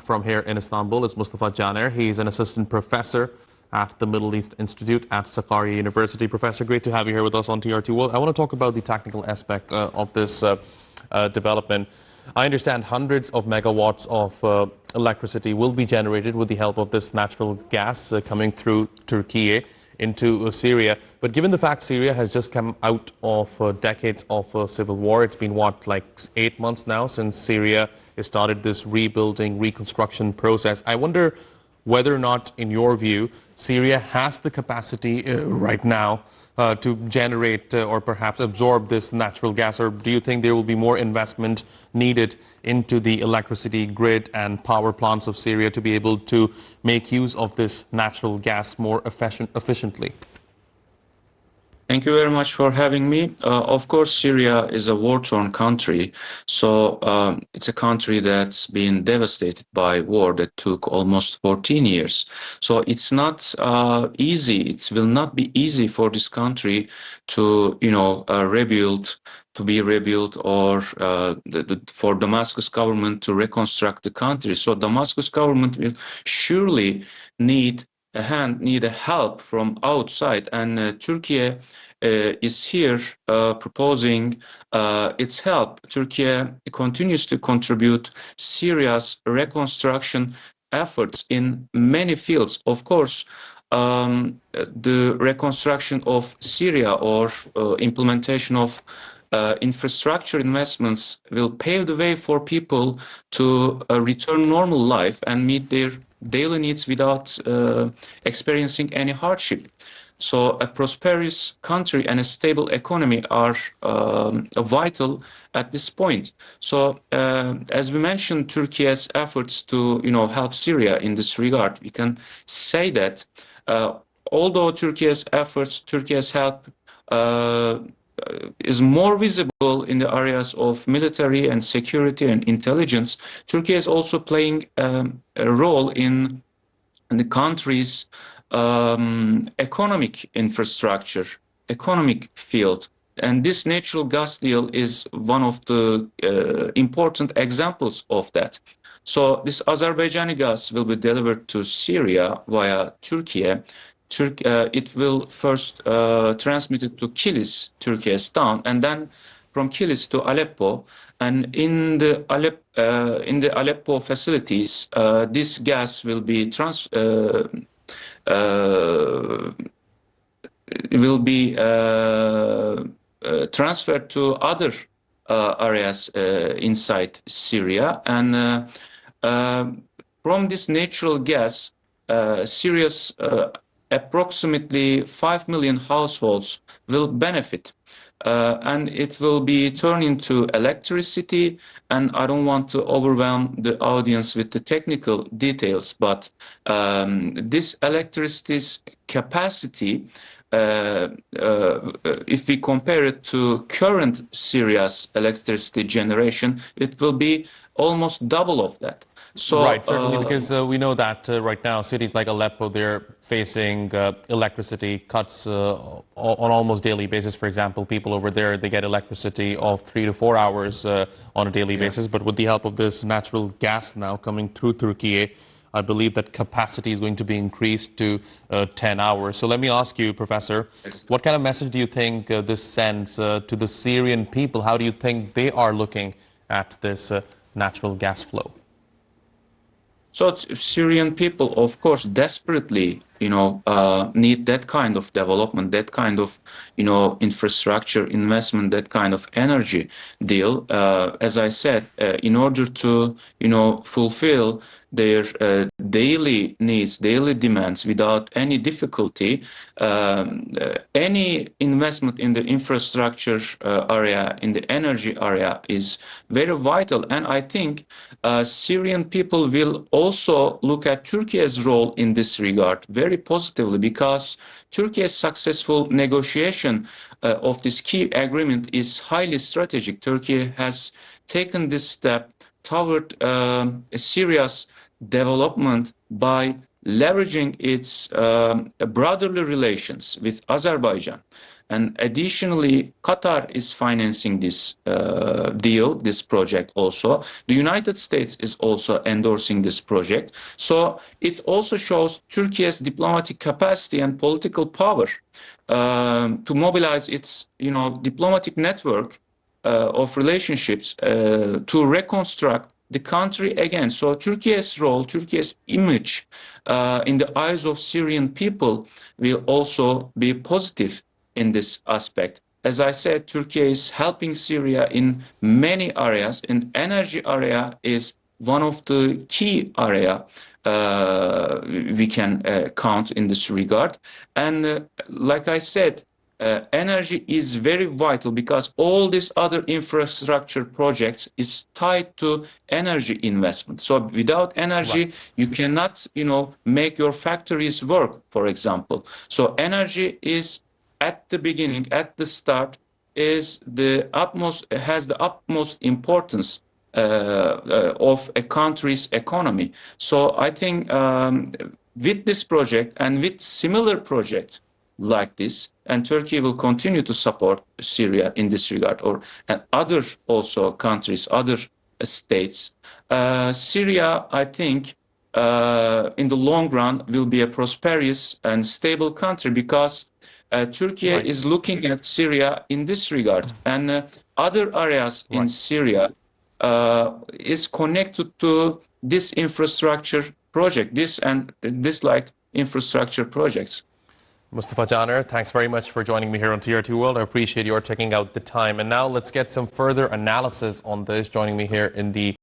from here in Istanbul is Mustafa Caner. He's an assistant professor at the Middle East Institute at Sakarya University. Professor, great to have you here with us on TRT World. I want to talk about the technical aspect of this development. I understand hundreds of megawatts of electricity will be generated with the help of this natural gas coming through Turkey into Syria. But given the fact Syria has just come out of decades of civil war, it's been what, like 8 months now since Syria has started this rebuilding, reconstruction process. I wonder whether or not, in your view, Syria has the capacity right now to generate or perhaps absorb this natural gas, or do you think there will be more investment needed into the electricity grid and power plants of Syria to be able to make use of this natural gas more efficiently? Thank you very much for having me. Of course, Syria is a war-torn country, so it's a country that's been devastated by war that took almost 14 years. So it's not easy. It will not be easy for this country to, rebuild, or for Damascus government to reconstruct the country. So Damascus government will surely need a help from outside, and Turkey is here proposing its help. Turkey continues to contribute Syria's reconstruction efforts in many fields. Of course, the reconstruction of Syria or implementation of infrastructure investments will pave the way for people to return normal life and meet their daily needs without experiencing any hardship. So a prosperous country and a stable economy are vital at this point. So as we mentioned, Turkey's efforts to help Syria in this regard, we can say that although Turkey's help is more visible in the areas of military and security and intelligence, Turkey is also playing a role in the country's economic infrastructure, economic field. And this natural gas deal is one of the important examples of that. So this Azerbaijani gas will be delivered to Syria via Turkey. It will first transmitted to Kilis, Turkestan, and then from Kilis to Aleppo. And in the Aleppo facilities, this gas will be transferred to other areas inside Syria. And from this natural gas, Syria's approximately 5 million households will benefit, and it will be turned into electricity. And I don't want to overwhelm the audience with the technical details, but this electricity's capacity, if we compare it to current Syria's electricity generation, it will be almost double of that. So, right, certainly, because we know that right now cities like Aleppo, they're facing electricity cuts on almost daily basis. For example, people over there, they get electricity of 3 to 4 hours on a daily basis. But with the help of this natural gas now coming through Turkey, I believe that capacity is going to be increased to 10 hours. So let me ask you, Professor, what kind of message do you think this sends to the Syrian people? How do you think they are looking at this natural gas flow? So Syrian people, of course, desperately, need that kind of development, that kind of, infrastructure investment, that kind of energy deal. As I said, in order to, fulfill their daily needs, daily demands without any difficulty, any investment in the infrastructure area, in the energy area is very vital. And I think Syrian people will also look at Turkey's role in this regard very positively, because Turkey's successful negotiation of this key agreement is highly strategic. Turkey has taken this step toward Syria's development by leveraging its brotherly relations with Azerbaijan. And additionally, Qatar is financing this deal, this project also. The United States is also endorsing this project. So it also shows Turkey's diplomatic capacity and political power to mobilize its, diplomatic network of relationships to reconstruct the country again. So Turkey's role, Turkey's image in the eyes of Syrian people will also be positive in this aspect. As I said, Turkey is helping Syria in many areas, and energy area is one of the key area we can count in this regard. And like I said, energy is very vital because all these other infrastructure projects is tied to energy investment. So without energy, you cannot, make your factories work, for example. So energy is at the beginning, at the start, has the utmost importance of a country's economy. So I think with this project and with similar projects like this, and Turkey will continue to support Syria in this regard, and other also countries, other states. Syria, I think, in the long run, will be a prosperous and stable country because Turkey is looking at Syria in this regard, and other areas in Syria is connected to this infrastructure project, this like infrastructure projects. Mustafa Caner, thanks very much for joining me here on TRT World. I appreciate your taking out the time. And now let's get some further analysis on this. Joining me here in the